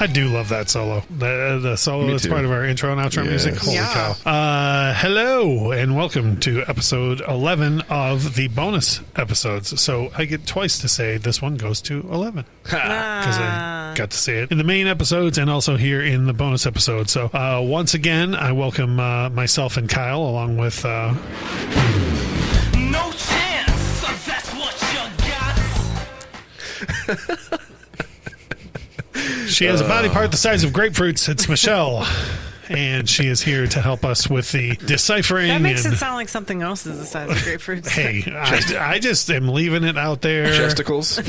I do love that solo. The solo is part of our intro and outro music. Holy cow. Hello, and welcome to episode 11 of the bonus episodes. So I get twice to say this one goes to 11. Because I got to say it in the main episodes and also here in the bonus episode. So once again, I welcome myself and Kyle along with... No chance, so that's what you got. She has a body part the size of grapefruits. It's Michelle. And she is here to help us with the deciphering. That makes it sound like something else is the size of grapefruits. Hey, I just am leaving it out there. Chesticles.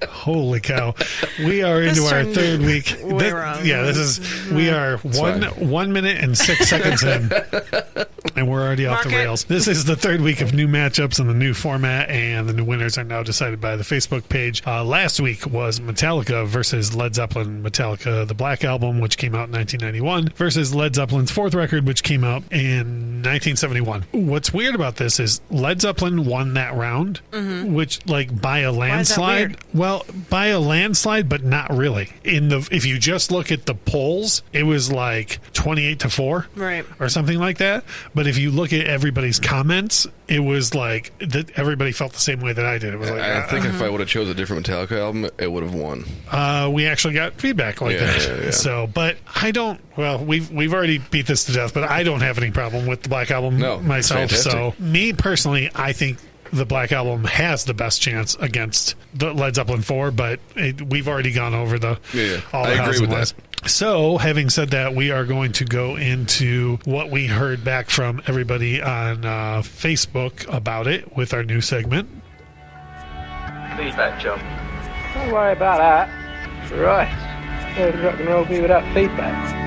Holy cow. We are into our third week. We are 1 minute and 6 seconds in. And we're already off the rails. This is the third week of new matchups and the new format, and the new winners are now decided by the Facebook page. Last week was Metallica versus Led Zeppelin. Metallica, the Black Album, which came out in 1991, versus Led Zeppelin's fourth record, which came out in 1971. What's weird about this is Led Zeppelin won that round, which, like, by a landslide. Well, by a landslide, but not really. If you just look at the polls, it was like 28-4, right, or something like that. But if you look at everybody's comments, it was like that everybody felt the same way that I did. It was like I think if I would have chose a different Metallica album, it would have won. We actually got feedback like that. Yeah. So, but I don't. Well, we've already beat this to death, but I don't have any problem with the Black Album myself. So, me personally, I think the Black Album has the best chance against the Led Zeppelin 4, but we've already gone over all the I agree with that. So, having said that, we are going to go into what we heard back from everybody on Facebook about it with our new segment. Feedback, Joe. Don't worry about that. Right. What would rock and roll be without feedback?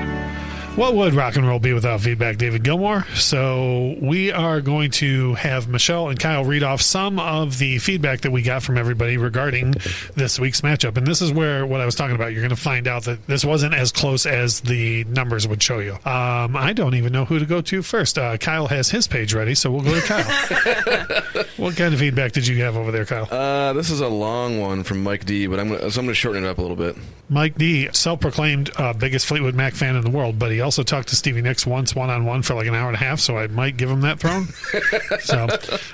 What would rock and roll be without feedback, David Gilmore? So we are going to have Michelle and Kyle read off some of the feedback that we got from everybody regarding this week's matchup. And this is where what I was talking about, you're going to find out that this wasn't as close as the numbers would show you. I don't even know who to go to first. Kyle has his page ready, so we'll go to Kyle. What kind of feedback did you have over there, Kyle? This is a long one from Mike D, but I'm going to shorten it up a little bit. Mike D, self-proclaimed biggest Fleetwood Mac fan in the world, but he also talked to Stevie Nicks once one-on-one for like an hour and a half, so I might give him that throne.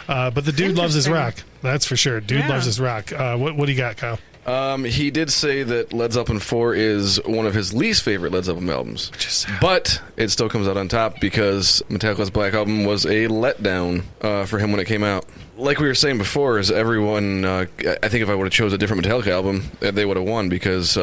But the dude loves his rock. That's for sure. Dude loves his rock. What do you got, Kyle? He did say that Led Zeppelin 4 is one of his least favorite Led Zeppelin albums. But it still comes out on top because Metallica's Black Album was a letdown for him when it came out. Like we were saying before, is everyone, I think if I would have chose a different Metallica album, they would have won because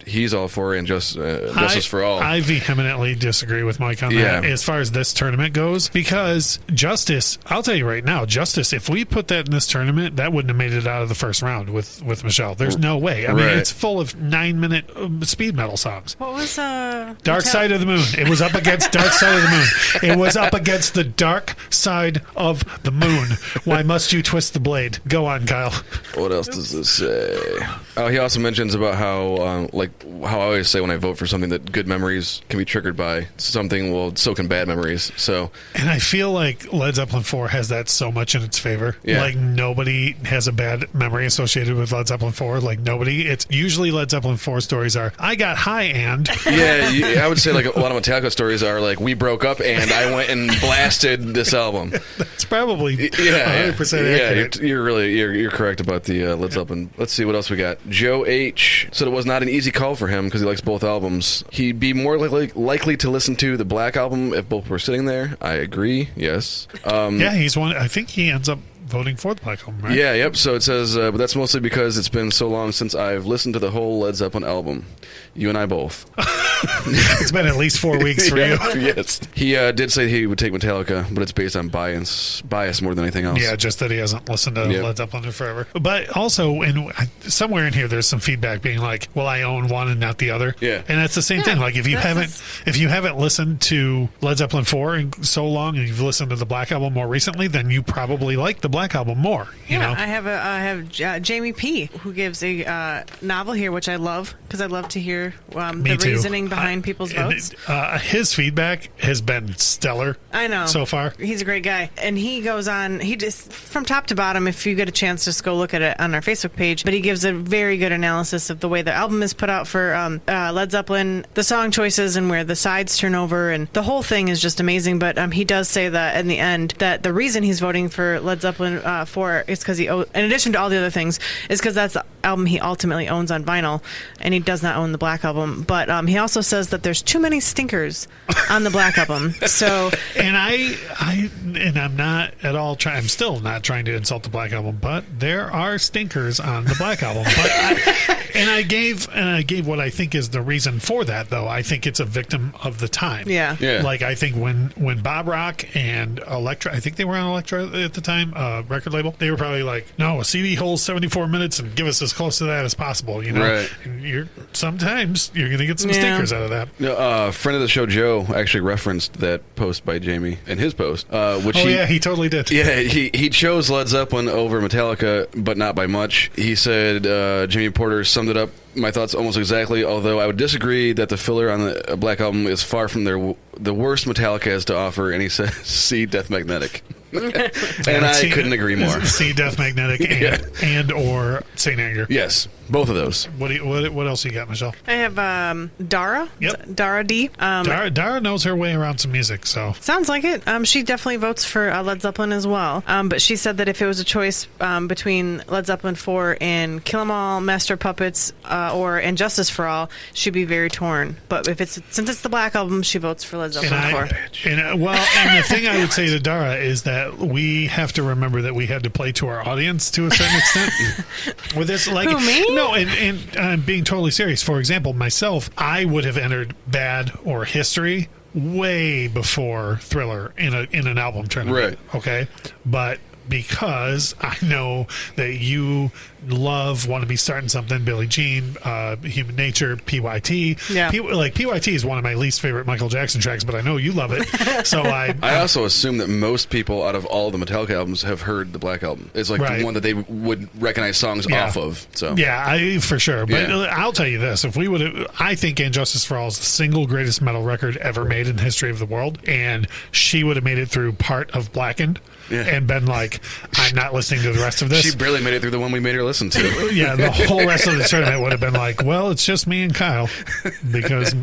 he's all for Justice for All. I vehemently disagree with Mike on that as far as this tournament goes, because Justice, I'll tell you right now, Justice, if we put that in this tournament, that wouldn't have made it out of the first round with Michelle. There's no way. I mean, it's full of 9-minute speed metal songs. What was Dark Side of the Moon. It was up against Dark Side of the Moon. It was up against the Dark Side of the Moon. Why must you twist the blade? Go on, Kyle. What else does this say? He also mentions about how I always say when I vote for something that good memories can be triggered by something, well, so can bad memories. So, and I feel like Led Zeppelin 4 has that so much in its favor. Yeah. Like, nobody has a bad memory associated with Led Zeppelin 4. Like, nobody. It's usually Led Zeppelin 4 stories are, I got high and... Yeah, I would say like a lot of Metallica stories are like, we broke up and I went and blasted this album. That's probably 100% accurate. You're correct about the Led Zeppelin. Let's see what else we got. Joe H. said it was not an easy call for him because he likes both albums. He'd be more likely to listen to the Black Album if both were sitting there. I agree. Yes. He's one. I think he ends up voting for the Black Album, right? Yeah, yep. So it says, but that's mostly because it's been so long since I've listened to the whole Led Zeppelin album. You and I both. It's been at least 4 weeks for you. Yes. He did say he would take Metallica, but it's based on bias more than anything else. Yeah, just that he hasn't listened to Led Zeppelin in forever. But also, somewhere in here, there's some feedback being like, well, I own one and not the other. Yeah. And that's the same thing. Like, if you haven't listened to Led Zeppelin 4 in so long and you've listened to the Black Album more recently, then you probably like the Black Album more. You know? I have Jamie P., who gives a novel here, which I love, because I love to hear the reasoning reasoning behind people's votes. His feedback has been stellar. I know. So far. He's a great guy. And he goes on, he just, from top to bottom, if you get a chance, just go look at it on our Facebook page. But he gives a very good analysis of the way the album is put out for Led Zeppelin, the song choices and where the sides turn over. And the whole thing is just amazing. But he does say that in the end, that the reason he's voting for Led Zeppelin 4 is because in addition to all the other things, is because that's the album he ultimately owns on vinyl. And he does not own the Black Album. But he also says that there's too many stinkers on the Black Album. So, and I'm not at all trying. I'm still not trying to insult the Black Album, but there are stinkers on the Black Album. But I gave what I think is the reason for that, though. I think it's a victim of the time. Yeah. Like I think when Bob Rock and Elektra, I think they were on Elektra at the time, record label. They were probably like, no, a CD holds 74 minutes, and give us as close to that as possible. You know, right. And sometimes you're going to get some stinkers out of that. A friend of the show, Joe, actually referenced that post by Jamie in his post. He totally did. Yeah, he chose Led Zeppelin over Metallica, but not by much. He said Jimmy Porter summed it up, my thoughts almost exactly, although I would disagree that the filler on the Black Album is far from the worst Metallica has to offer, and he says, see Death Magnetic. And I couldn't agree more. See Death Magnetic and or Saint Anger. Yes, both of those. What else you got, Michelle? I have Dara. Yep. Dara D. Dara knows her way around some music, so sounds like it. She definitely votes for Led Zeppelin as well. But she said that if it was a choice between Led Zeppelin 4 and Kill 'Em All, Master of Puppets, or And Justice for All, she'd be very torn. But since it's the Black Album, she votes for Led Zeppelin 4. And the thing I would say to Dara is that we have to remember that we had to play to our audience to a certain extent. With this, like, who, me? No, and I'm being totally serious. For example, myself, I would have entered Bad or History way before Thriller in an album tournament. Right. Okay, but because I know that you want to be starting something, Billie Jean, Human Nature, PYT. Yeah. PYT is one of my least favorite Michael Jackson tracks, but I know you love it. So I also assume that most people out of all the Metallica albums have heard the Black Album. It's like the one that they would recognize songs off of. So for sure. But I'll tell you this: if we would, I think "And Justice for All" is the single greatest metal record ever made in the history of the world, and she would have made it through part of Blackened. Yeah. And been like, I'm not listening to the rest of this. She barely made it through the one we made her listen to. Yeah, the whole rest of the tournament would have been like, well, it's just me and Kyle because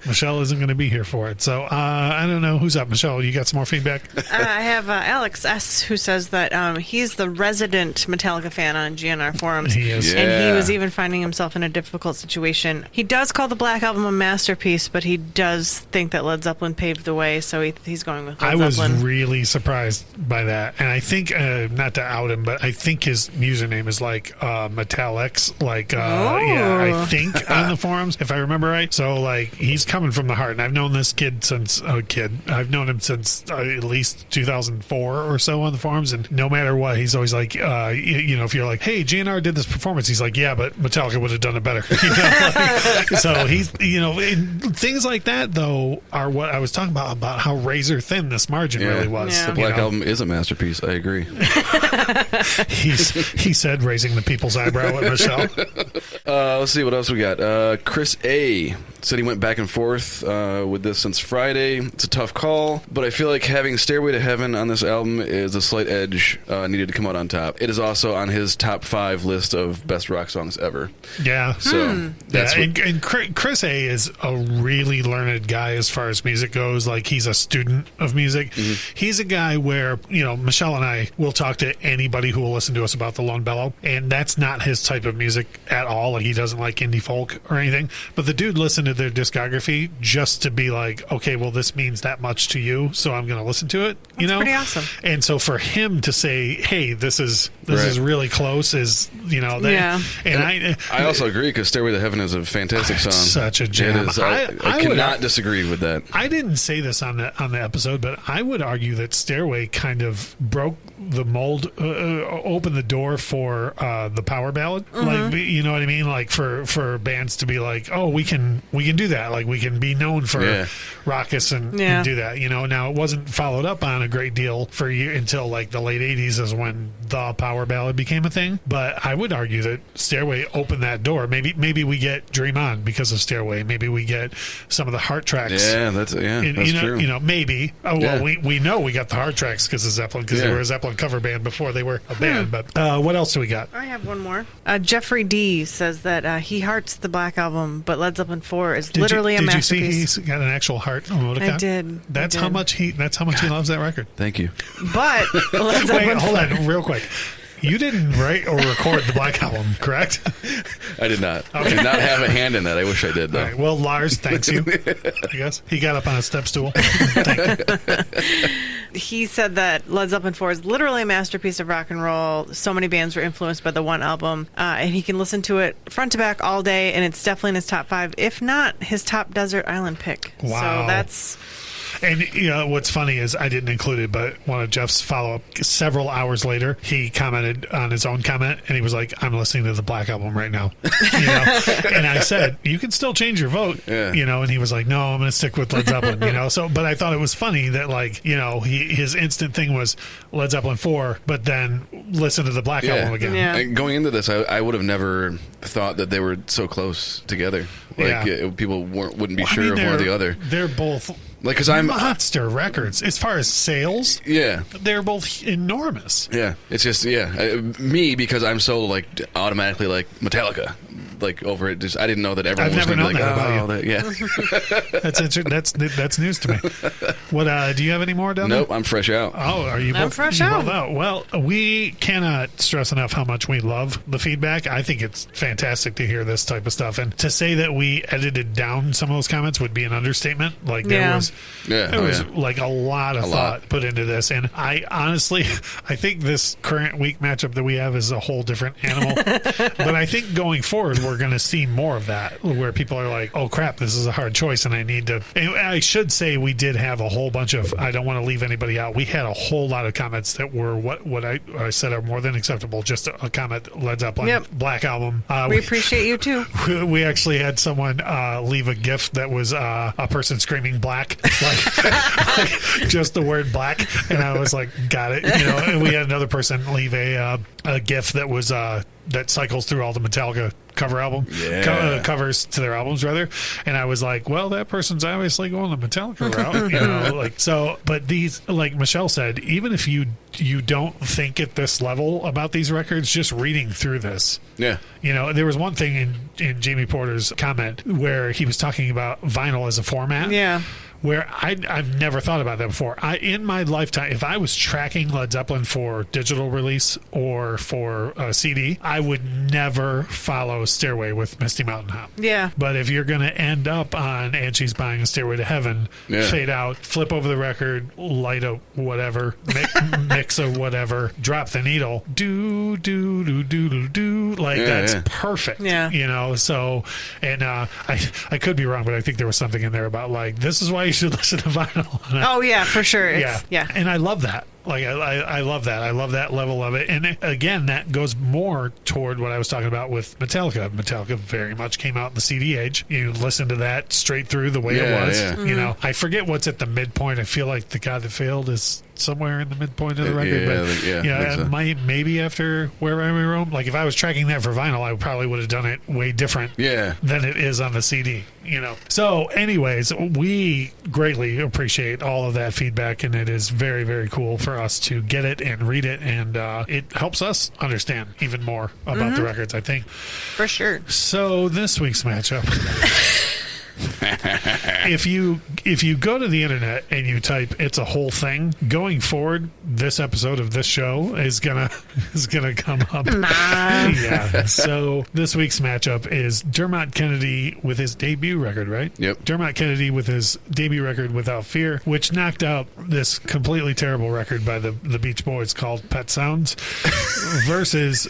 Michelle isn't going to be here for it. So I don't know. Who's up? Michelle, you got some more feedback? I have Alex S., who says that he's the resident Metallica fan on GNR forums. He is. Yeah. And he was even finding himself in a difficult situation. He does call the Black Album a masterpiece, but he does think that Led Zeppelin paved the way, so he's going with Led Zeppelin. I was really surprised by that, and I think not to out him, but I think his username is like Metalix, I think on the forums, if I remember right. So like he's coming from the heart, and I've known this kid since I've known him since at least 2004 or so on the forums, and no matter what, he's always like, if you're like, hey, GNR did this performance, he's like, yeah, but Metallica would have done it better. So he's things like that though are what I was talking about how razor thin this margin really was. Yeah. The Black Album is a masterpiece. I agree. He said, raising the people's eyebrow at Michelle. Let's see what else we got. Chris A. said he went back and forth with this since Friday. It's a tough call, but I feel like having Stairway to Heaven on this album is a slight edge needed to come out on top. It is also on his top 5 list of best rock songs ever. Yeah. So that's and Chris A. is a really learned guy as far as music goes. Like, he's a student of music. Mm-hmm. He's a guy where, Michelle and I will talk to anybody who will listen to us about the Lone Bellow, and that's not his type of music at all. Like, he doesn't like indie folk or anything, but the dude listened to their discography just to be like, okay, well, this means that much to you, so I'm going to listen to it. That's pretty awesome. And so for him to say, hey, this is really close, is yeah. And I also agree, because Stairway to Heaven is a fantastic song. Such a jam. It is. I cannot disagree with that. I didn't say this on the episode, but I would argue that Stairway kind of broke the mold, opened the door for the power ballad. Mm-hmm. Like, you know what I mean? Like for bands to be like, oh, we can we can do that. Like, we can be known for raucous and do that. Now it wasn't followed up on a great deal for you until like the late 80s is when the power ballad became a thing. But I would argue that Stairway opened that door. Maybe we get Dream On because of Stairway. Maybe we get some of the heart tracks. Yeah, that's true. Maybe. We know we got the heart tracks because of Zeppelin, because they were a Zeppelin cover band before they were a band. But what else do we got? I have one more. Jeffrey D says that he hearts the Black Album, but Led Zeppelin 4 is literally a masterpiece. Did you see he's got an actual heart emoticon? I did. That's how much he loves that record. Thank you. But Led Zeppelin Wait, hold on, real quick. You didn't write or record the Black Album, correct? I did not. Okay. I did not have a hand in that. I wish I did, though. All right. Well, Lars thanks you, I guess. He got up on a step stool. Thank you. He said that Led Zeppelin 4 is literally a masterpiece of rock and roll. So many bands were influenced by the one album. And he can listen to it front to back all day, and it's definitely in his top 5, if not his top desert island pick. Wow. So that's... And what's funny is I didn't include it, but one of Jeff's follow-up, several hours later, he commented on his own comment, and he was like, I'm listening to the Black Album right now. And I said, you can still change your vote, and he was like, no, I'm going to stick with Led Zeppelin, but I thought it was funny that, like, his instant thing was Led Zeppelin 4, but then listen to the Black Album again. Yeah. And going into this, I would have never thought that they were so close together. Like, people wouldn't be sure of one or the other. They're both... Like, because I'm monster records as far as sales. Yeah, they're both enormous. Yeah, it's just me, because I'm so like automatically like Metallica, like over it. Just I didn't know that everyone was going to be like, about you. That's news to me. What do you have any more down there? Nope, I'm fresh out. Oh, are you? I'm fresh out. Well, we cannot stress enough how much we love the feedback. I think it's fantastic to hear this type of stuff, and to say that we edited down some of those comments would be an understatement. Like there was like a lot of thought put into this, and I honestly, I think this current week matchup that we have is a whole different animal. But I think going forward, we're going to see more of that, where people are like, "Oh crap, this is a hard choice," and I need to. And I should say we did have a whole bunch of. I don't want to leave anybody out. We had a whole lot of comments that were what I said are more than acceptable. Just a comment, Led Zeppelin, Black Album. We appreciate you too. We actually had someone leave a GIF that was a person screaming black. Like just the word black, and I was like, got it, and we had another person leave a GIF that was that cycles through all the Metallica covers to their albums rather, and I was like, well, that person's obviously going the Metallica route, but these, like Michelle said, even if you don't think at this level about these records, just reading through this, there was one thing in Jamie Porter's comment where he was talking about vinyl as a format, where I've never thought about that before. In my lifetime, if I was tracking Led Zeppelin for digital release or for a CD, I would never follow Stairway with Misty Mountain Hop. Yeah. But if you're going to end up on And She's Buying a Stairway to Heaven, fade out, flip over the record, light a whatever, mix a whatever, drop the needle, do, that's perfect. Yeah. So, and I could be wrong, but I think there was something in there about like, this is why you should listen to vinyl. Oh yeah, for sure. Yeah. And I love that. Like I love that. I love that level of it. And again, that goes more toward what I was talking about with Metallica. Metallica very much came out in the CD age. You listen to that straight through the way it was. Yeah. Mm-hmm. I forget what's at the midpoint. I feel like The God That Failed is somewhere in the midpoint of the record. Maybe after Wherever We Roam. Like if I was tracking that for vinyl, I probably would have done it way different than it is on the CD. So anyways, we greatly appreciate all of that feedback, and it is very, very cool for us to get it and read it, and it helps us understand even more about the records, I think. For sure. So this week's matchup. If you go to the internet and you type "It's a Whole Thing," going forward, this episode of this show is gonna come up. Yeah. So this week's matchup is Dermot Kennedy with his debut record, right? Yep. Dermot Kennedy with his debut record, Without Fear, which knocked out this completely terrible record by the Beach Boys called Pet Sounds, versus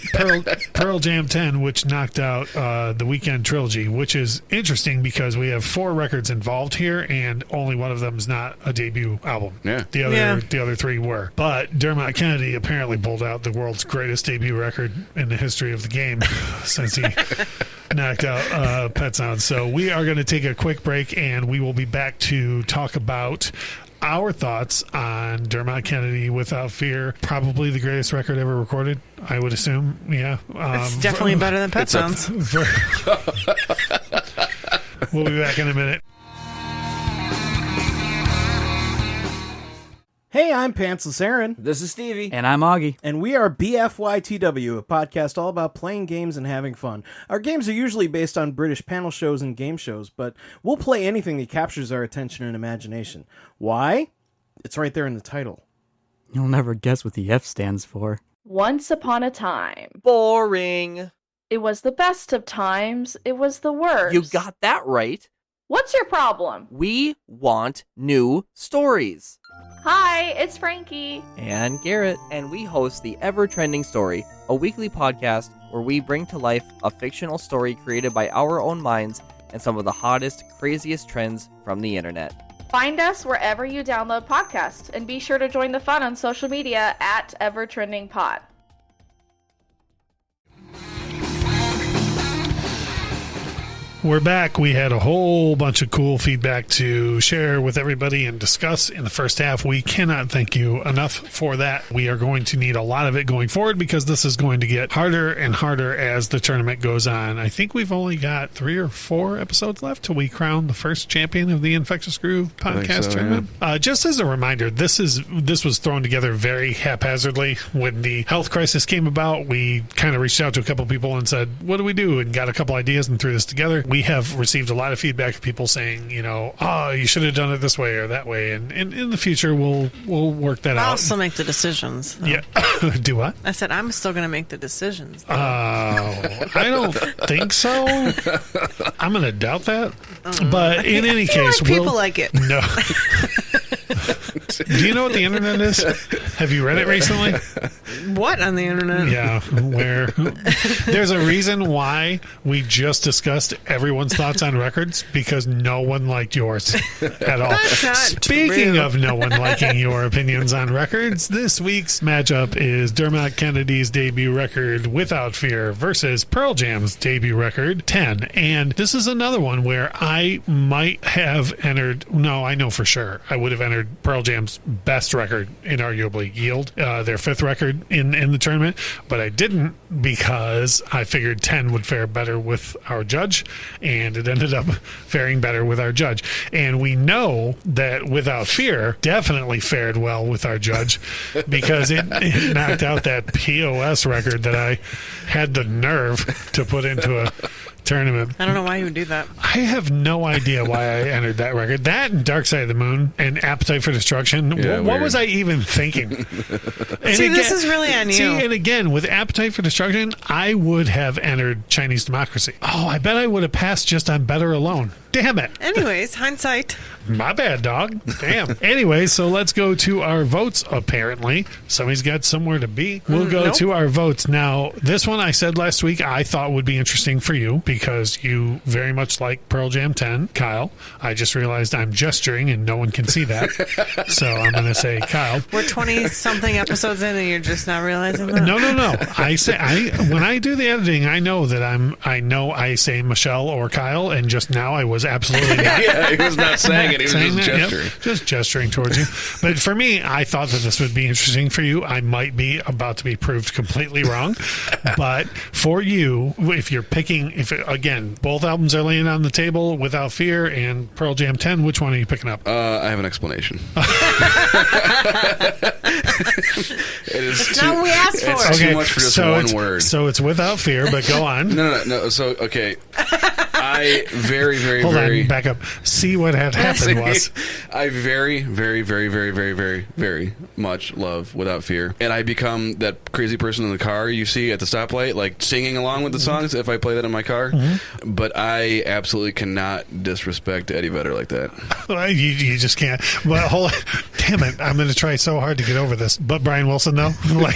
Pearl Jam 10, which knocked out the Weeknd Trilogy, which is interesting because we have 4 records involved involved here, and only one of them is not a debut album. Yeah. The other three were. But Dermot Kennedy apparently pulled out the world's greatest debut record in the history of the game since he knocked out Pet Sounds. So we are going to take a quick break, and we will be back to talk about our thoughts on Dermot Kennedy, Without Fear. Probably the greatest record ever recorded, I would assume. Yeah. It's definitely better than Pet Sounds. We'll be back in a minute. Hey, I'm Pantsless Aaron. This is Stevie. And I'm Augie. And we are BFYTW, a podcast all about playing games and having fun. Our games are usually based on British panel shows and game shows, but we'll play anything that captures our attention and imagination. Why? It's right there in the title. You'll never guess what the F stands for. Once upon a time. Boring. It was the best of times. It was the worst. You got that right. What's your problem? We want new stories. Hi, it's Frankie. And Garrett. And we host the Ever Trending Story, a weekly podcast where we bring to life a fictional story created by our own minds and some of the hottest, craziest trends from the internet. Find us wherever you download podcasts, and be sure to join the fun on social media at EverTrendingPod. We're back. We had a whole bunch of cool feedback to share with everybody and discuss in the first half. We cannot thank you enough for that. We are going to need a lot of it going forward because this is going to get harder and harder as the tournament goes on. I think we've only got 3 or 4 episodes left till we crown the first champion of the Infectious Grove Podcast tournament. Yeah. Just as a reminder, this was thrown together very haphazardly. When the health crisis came about, we kind of reached out to a couple people and said, what do we do? And got a couple ideas and threw this together. We have received a lot of feedback from people saying, you should have done it this way or that way. And in the future, we'll work that out. I'll still make the decisions, though. Yeah. Do what? I said I'm still going to make the decisions. I don't think so. I'm going to doubt that. But in any case, people like it. No. Do you know what the internet is? Have you read it recently? What on the internet? Yeah, where there's a reason why we just discussed everyone's thoughts on records, because no one liked yours at all. That's not Speaking true. of no one liking your opinions on records, this week's matchup is Dermot Kennedy's debut record, Without Fear, versus Pearl Jam's debut record, 10. And this is another one where I might have entered, no, I know for sure, I would have entered Pearl Jam's best record, inarguably, Yield, their 5th record in the tournament, but I didn't because I figured 10 would fare better with our judge, and it ended up faring better with our judge. And we know that Without Fear definitely fared well with our judge because it knocked out that POS record that I had the nerve to put into a tournament. I don't know why you would do that. I have no idea why I entered that record. That and Dark Side of the Moon and Appetite for Destruction. Yeah, what was I even thinking? And See, this is really on you. See, and again, with Appetite for Destruction, I would have entered Chinese Democracy. Oh, I bet I would have passed just on Better Alone. Damn it. Anyways, hindsight. My bad, dog. Damn. Anyway, so let's go to our votes, apparently. Somebody's got somewhere to be. We'll go to our votes. Now, this one I said last week I thought would be interesting for you because you very much like Pearl Jam 10. Kyle, I just realized I'm gesturing and no one can see that. So I'm going to say Kyle. We're 20-something episodes in and you're just not realizing that? No. I say when I do the editing, I know that I say Michelle or Kyle, and just now I was absolutely not. Yeah, he was not saying it. He was just gesturing. Yep, just gesturing towards you. But for me, I thought that this would be interesting for you. I might be about to be proved completely wrong. But for you, if you're picking, again, both albums are laying on the table, Without Fear and Pearl Jam 10, which one are you picking up? I have an explanation. It's not what we asked for. It's too much for just one word. So it's Without Fear, but go on. No. So, okay. I Hold on, back up. See what had happened was. I very, very, very, very, very, very, very much love Without Fear. And I become that crazy person in the car you see at the stoplight, like singing along with the songs if I play that in my car. Mm-hmm. But I absolutely cannot disrespect Eddie Vedder like that. You just can't. Well, hold on. Damn it. I'm going to try so hard to get over this. But Brian Wilson, though? I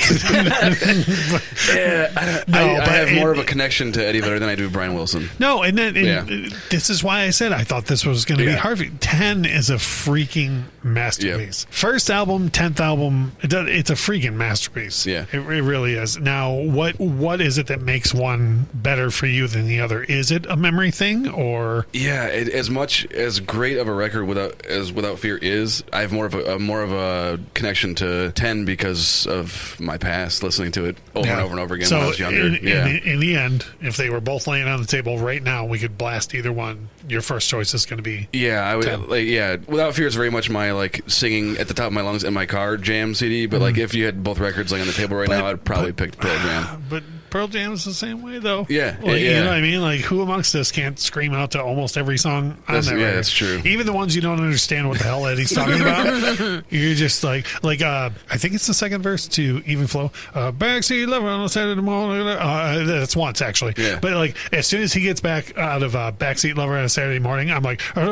have more of a connection to Eddie Vedder than I do Brian Wilson. No, and this is why I said I thought this was going to be Harvey. 10 is a freaking masterpiece. Yep. First album, 10th album, it's a freaking masterpiece. Yeah. It really is. Now, what is it that makes one better for you than the other? Is it a memory thing, or? Yeah, as much as great of a record Without Fear is, I have more of a connection to 10 because of my past, listening to it over and over and over again when I was younger. In the end, if they were both laying on the table right now, we could blast either one. Your first choice is going to be I would Without Fear is very much my singing at the top of my lungs in my car jam CD. But if you had both records on the table right now, I'd probably pick Pearl Jam. But Pearl Jam is the same way, though. Yeah, You know what I mean? Like, who amongst us can't scream out to almost every song on that record? Yeah, that's true. Even the ones you don't understand what the hell Eddie's talking about. You're just like I think it's the second verse to Even Flow. Backseat lover on a Saturday morning. That's once, actually. Yeah. But, as soon as he gets back out of Backseat Lover on a Saturday morning, I'm like, but,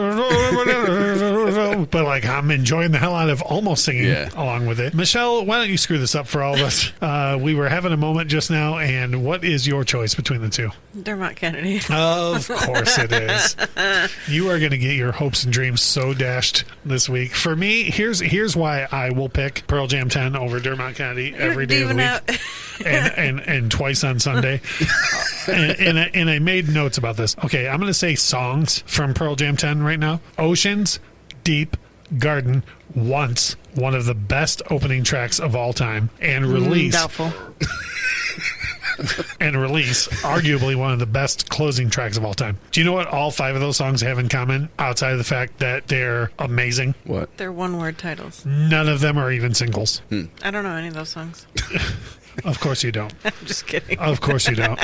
I'm enjoying the hell out of almost singing along with it. Michelle, why don't you screw this up for all of us? We were having a moment just now, and what is your choice between the two? Dermot Kennedy. Of course it is. You are going to get your hopes and dreams so dashed this week. For me, here's why I will pick Pearl Jam 10 over Dermot Kennedy every day of the week. and twice on Sunday. and I made notes about this. Okay, I'm going to say songs from Pearl Jam 10 right now. Oceans, Deep, Garden, Once, one of the best opening tracks of all time, and Release. Doubtful. And Release, arguably one of the best closing tracks of all time. Do you know what all 5 of those songs have in common outside of the fact that they're amazing? What? They're one-word titles. None of them are even singles. I don't know any of those songs. Of course you don't. I'm just kidding. Of course you don't.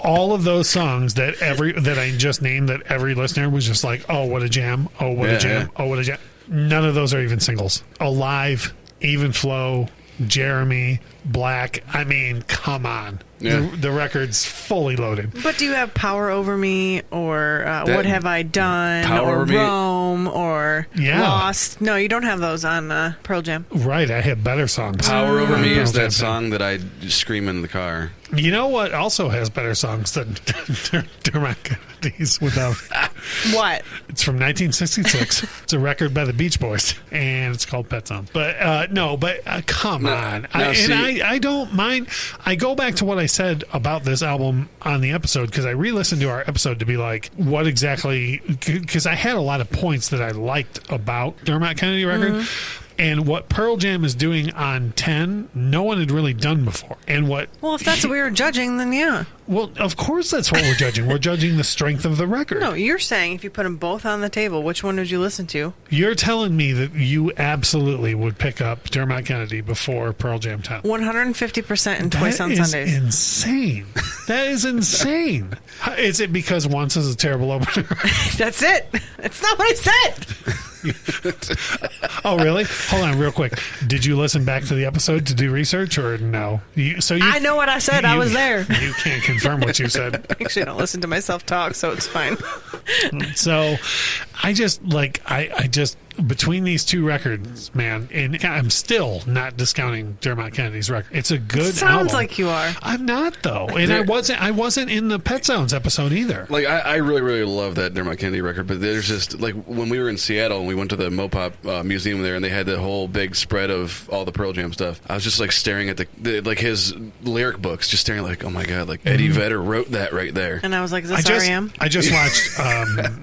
All of those songs that I just named, that every listener was just like, oh, what a jam. Oh, what a jam. Oh, what a jam. None of those are even singles. Alive, Even Flow, Jeremy, Black. I mean, come on. Yeah. The record's fully loaded. But do you have Power Over Me or What Have I Done or Rome or Lost? No, you don't have those on Pearl Jam. Right, I have better songs. Power Over Me is that song that I scream in the car. You know what also has better songs than Dermot Kennedy's without... What? It's from 1966. It's a record by the Beach Boys, and it's called Pet Sounds. But come on. I don't mind. I go back to what I said about this album on the episode, because I re-listened to our episode to be like, what exactly... Because I had a lot of points that I liked about Dermot Kennedy record. Mm-hmm. And what Pearl Jam is doing on 10, no one had really done before. And what... Well, if that's what we were judging, then yeah. Well, of course that's what we're judging. We're judging the strength of the record. No, you're saying if you put them both on the table, which one would you listen to? You're telling me that you absolutely would pick up Dermot Kennedy before Pearl Jam 10. 150% and twice on Sundays. That is insane. That is insane. Is it because Once is a terrible opener? That's it. That's not what I said. Oh, really? Hold on real quick. Did you listen back to the episode to do research, or no? I know what I said. I was there. You can't confirm what you said. I actually don't listen to myself talk, so it's fine. So I just between these two records, man, and I'm still not discounting Dermot Kennedy's record. It's a good album. Sounds like you are. I'm not, though. And I wasn't in the Pet Sounds episode either. Like, I really, really love that Dermot Kennedy record, but there's just, like, when we were in Seattle and we went to the Mopop Museum there, and they had the whole big spread of all the Pearl Jam stuff, I was just, like, staring at like, his lyric books, just staring like, oh my God, like, Eddie Vedder wrote that right there. And I was like, is this R.E.M.? I just watched,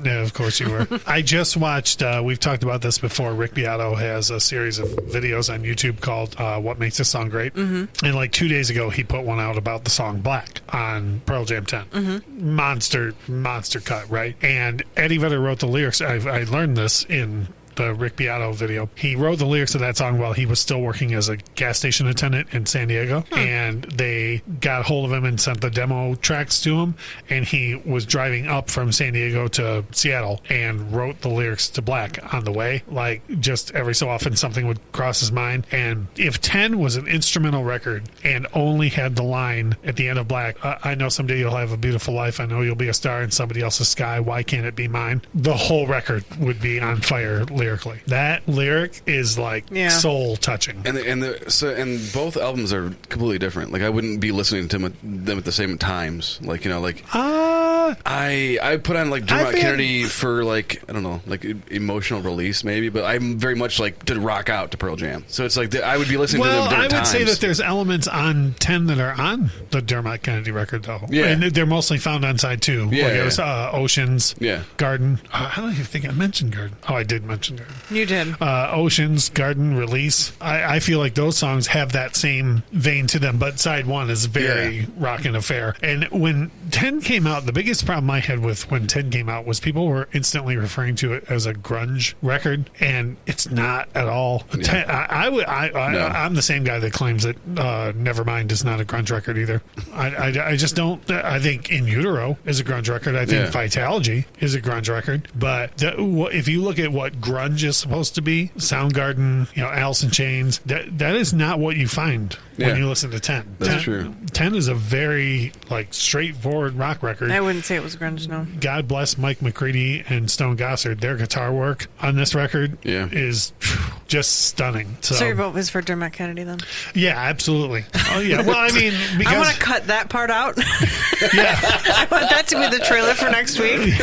yeah, of course you were. I just watched, we've talked about this before, Rick Beato has a series of videos on YouTube called What Makes This Song Great. Mm-hmm. And like 2 days ago, he put one out about the song Black on Pearl Jam 10. Mm-hmm. Monster cut, right? And Eddie Vedder wrote the lyrics. I learned this in the Rick Beato video. He wrote the lyrics of that song while he was still working as a gas station attendant in San Diego. And they got hold of him and sent the demo tracks to him. And he was driving up from San Diego to Seattle and wrote the lyrics to Black on the way. Like, just every so often something would cross his mind. And if 10 was an instrumental record and only had the line at the end of Black, I know someday you'll have a beautiful life. I know you'll be a star in somebody else's sky. Why can't it be mine? The whole record would be on fire lyrically. That lyric is like soul touching. And both albums are completely different. Like I wouldn't be listening to them at the same times. Like I put on like Dermot Kennedy for like I don't know, like emotional release maybe, but I'm very much like to rock out to Pearl Jam. So it's like I would be listening to them different times. I would say that there's elements on 10 that are on the Dermot Kennedy record though. Yeah, and they're mostly found on side 2. Yeah, like it was Oceans. Yeah, Garden. I don't even think I mentioned Garden. Oh, I did mention Garden. You did. Oceans, Garden, Release. I feel like those songs have that same vein to them, but side 1 is very rockin' affair. And when 10 came out, the biggest problem I had with when 10 came out was people were instantly referring to it as a grunge record, and it's not at all. Yeah. I'm the same guy that claims that Nevermind is not a grunge record either. I just don't. I think In Utero is a grunge record. I think Vitalogy is a grunge record. But if you look at what grunge is supposed to be, Soundgarden, Alice in Chains, that is not what you find when you listen to 10. That's true. 10 is a very straightforward rock record. I wouldn't say it was grunge, no. God bless Mike McCready and Stone Gossard. Their guitar work on this record is just stunning. So your vote was for Dermot Kennedy then? Yeah, absolutely. Oh yeah. Well, I mean, because I want to cut that part out. Yeah, I want that to be the trailer for next week.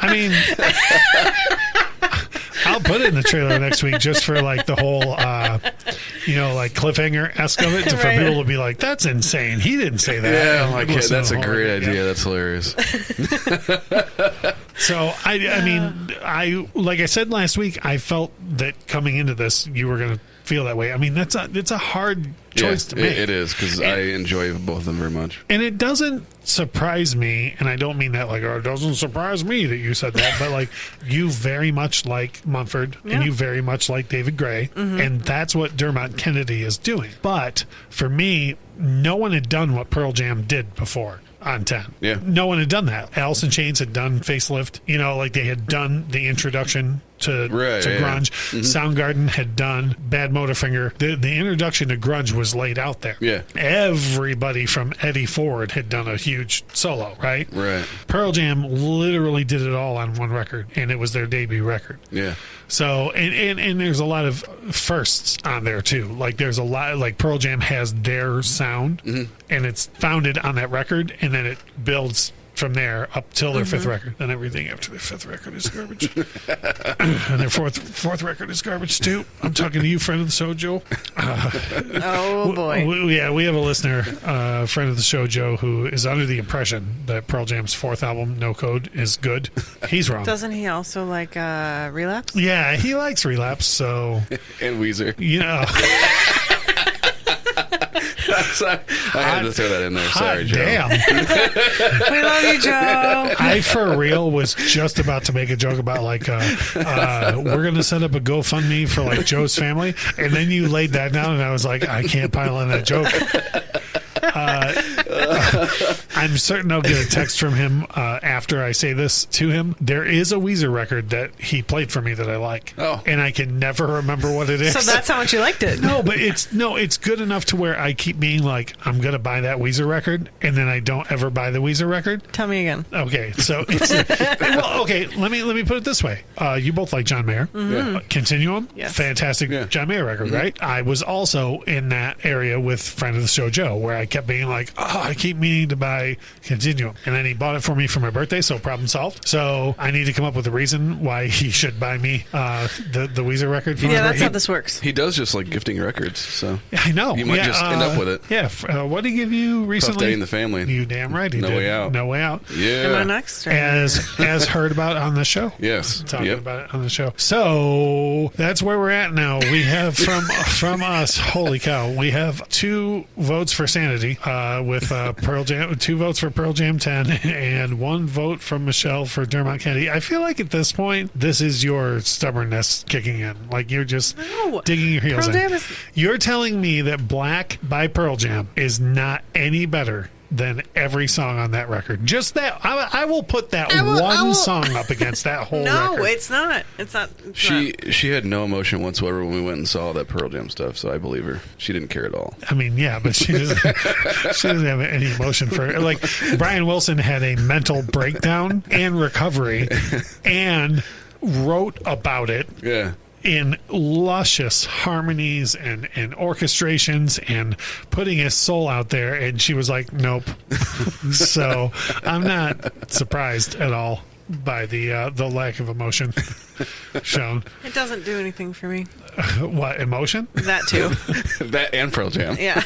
I mean, I'll put it in the trailer next week just for the whole, cliffhanger-esque of it, for people to be like, "That's insane. He didn't say that." Yeah, that's a great idea. That's hilarious. So I like I said last week, I felt that coming into this, you were going to feel that way. I mean, it's a hard choice to make. It is, because I enjoy both of them very much. And it doesn't surprise me, and I don't mean that it doesn't surprise me that you said that, but you very much like Mumford, and you very much like David Gray, and that's what Dermot Kennedy is doing. But for me, no one had done what Pearl Jam did before on 10. Yeah. No one had done that. Alice in Chains had done Facelift. They had done the introduction to grunge. Mm-hmm. Soundgarden had done Bad Motorfinger. The introduction to grunge was laid out there. Yeah. Everybody from Eddie Ford had done a huge solo, right? Right. Pearl Jam literally did it all on one record, and it was their debut record. Yeah. So, and there's a lot of firsts on there too. There's a lot, Pearl Jam has their sound, and it's founded on that record, and then it builds from there up till their fifth record. Then everything after their fifth record is garbage. And their fourth record is garbage too. I'm talking to you, friend of the show, Joe. Oh boy. We have a listener, friend of the show, Joe, who is under the impression that Pearl Jam's fourth album, No Code, is good. He's wrong. Doesn't he also like Relapse? Yeah, he likes Relapse. So and Weezer. I had to throw that in there. Sorry, Joe. Damn. We love you, Joe. I, for real, was just about to make a joke about we're going to set up a GoFundMe for Joe's family, and then you laid that down, and I was like, I can't pile on that joke. I'm certain I'll get a text from him after I say this to him. There is a Weezer record that he played for me that I like, and I can never remember what it is. So that's how much you liked it. No, but it's good enough to where I keep being like, I'm gonna buy that Weezer record, and then I don't ever buy the Weezer record. Tell me again. Okay, so it's okay. Let me put it this way. You both like John Mayer. Mm-hmm. Continuum, yes. Fantastic John Mayer record, right? I was also in that area with friend of the show Joe, where I kept being like, I keep meaning to buy Continuum, and then he bought it for me for my birthday, so problem solved. So I need to come up with a reason why he should buy me the Weezer record. Yeah, that's how this works. He does just like gifting records, so I know you might just end up with it. Yeah, what did he give you recently? Tough Day in the Family. You damn right he did. No Way Out. Yeah. Am I next? Or? As heard about on the show. Yes. Talking about it on the show. So that's where we're at now. We have from us, holy cow, we have 2 votes for Sanity with Pearl Jam, 2 votes for Pearl Jam 10, and 1 vote from Michelle for Dermot Kennedy. I feel like at this point, this is your stubbornness kicking in. You're just digging your heels in. You're telling me that Black by Pearl Jam is not any better than every song on that record. Just that. I will put that one song up against that whole record. No, it's not. She had no emotion whatsoever when we went and saw that Pearl Jam stuff, so I believe her. She didn't care at all. I mean, yeah, but she doesn't have any emotion for it. Brian Wilson had a mental breakdown and recovery and wrote about it. Yeah. In luscious harmonies and orchestrations and putting his soul out there, and she was like, nope. So I'm not surprised at all by the lack of emotion shown. It doesn't do anything for me. What, emotion? That too. That and Pearl Jam. Yeah.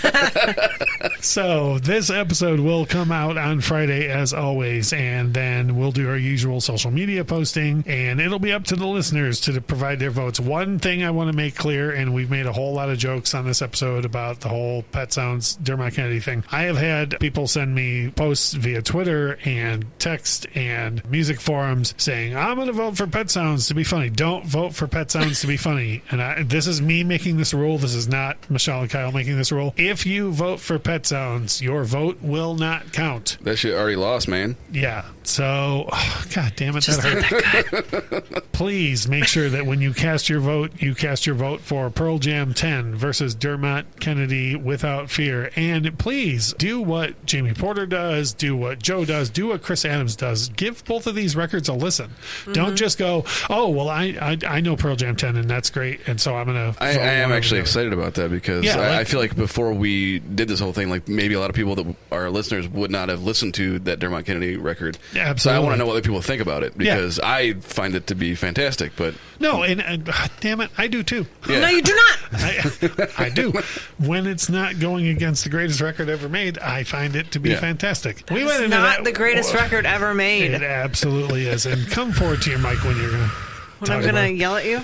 So this episode will come out on Friday as always, and then we'll do our usual social media posting, and it'll be up to the listeners to provide their votes. One thing I want to make clear, and we've made a whole lot of jokes on this episode about the whole Pet Sounds Dermot Kennedy thing. I have had people send me posts via Twitter and text and music forums saying, I'm going to vote for Pet Sounds to be funny. Don't vote for Pet Sounds to be funny. And this is me making this rule. This is not Michelle and Kyle making this rule. If you vote for Pet Sounds, your vote will not count. That shit already lost, man. Yeah. So, God damn it, that hurt. Please make sure that when you cast your vote for Pearl Jam 10 versus Dermot Kennedy Without Fear. And please do what Jamie Porter does, do what Joe does, do what Chris Adams does. Give both of these records a listen. Mm-hmm. Don't just go, oh, well, I know Pearl Jam 10 and that's great, and so I'm going to... I am actually excited about that because I feel like before we did this whole thing, like maybe a lot of people that our listeners would not have listened to that Dermot Kennedy record. Yeah, absolutely. So I want to know what other people think about it because I find it to be fantastic. But no, and damn it, I do too. Yeah. No, you do not. I do. When it's not going against the greatest record ever made, I find it to be fantastic. We went into not the greatest record ever made. It absolutely is. And come forward to your mic when you're going to... When I'm going to yell at you?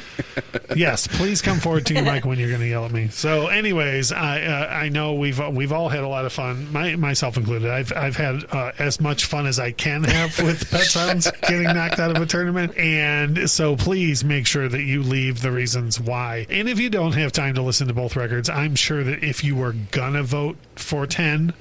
Yes, please come forward to your mic when you're going to yell at me. So anyways, I know we've all had a lot of fun, myself included. I've had as much fun as I can have with Pet Sounds getting knocked out of a tournament. And so please make sure that you leave the reasons why. And if you don't have time to listen to both records, I'm sure that if you were going to vote for 10,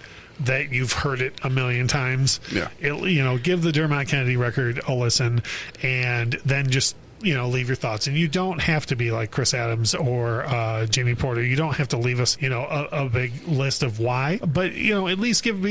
that you've heard it a million times. Yeah. Give the Dermot Kennedy record a listen and then just leave your thoughts. And you don't have to be like Chris Adams or Jamie Porter. You don't have to leave us, a big list of why. But, at least give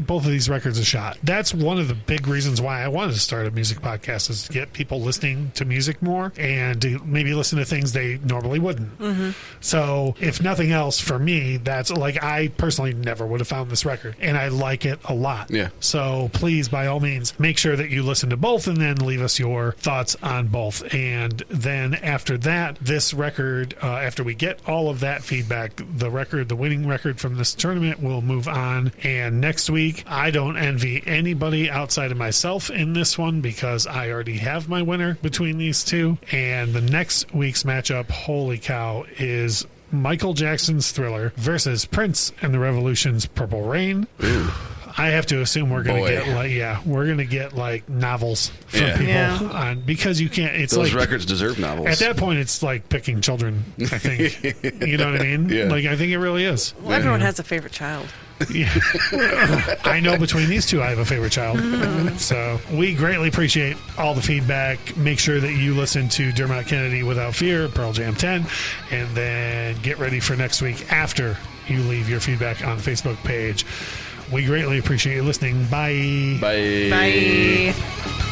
both of these records a shot. That's one of the big reasons why I wanted to start a music podcast, is to get people listening to music more and to maybe listen to things they normally wouldn't. Mm-hmm. So, if nothing else, for me, that's like, I personally never would have found this record. And I like it a lot. Yeah. So, please, by all means, make sure that you listen to both and then leave us your thoughts on both. And then after that, this record, after we get all of that feedback, the winning record from this tournament will move on. And next week, I don't envy anybody outside of myself in this one because I already have my winner between these two. And the next week's matchup, holy cow, is Michael Jackson's Thriller versus Prince and the Revolution's Purple Rain. Ooh. I have to assume we're going to get like novels from people on, because you can't. It's those like, records deserve novels. At that point, it's like picking children. I think you know what I mean. Yeah. Like I think it really is. Well, everyone has a favorite child. Yeah. I know between these two, I have a favorite child. Mm-hmm. So we greatly appreciate all the feedback. Make sure that you listen to Dermot Kennedy Without Fear, Pearl Jam 10, and then get ready for next week after you leave your feedback on the Facebook page. We greatly appreciate you listening. Bye. Bye. Bye.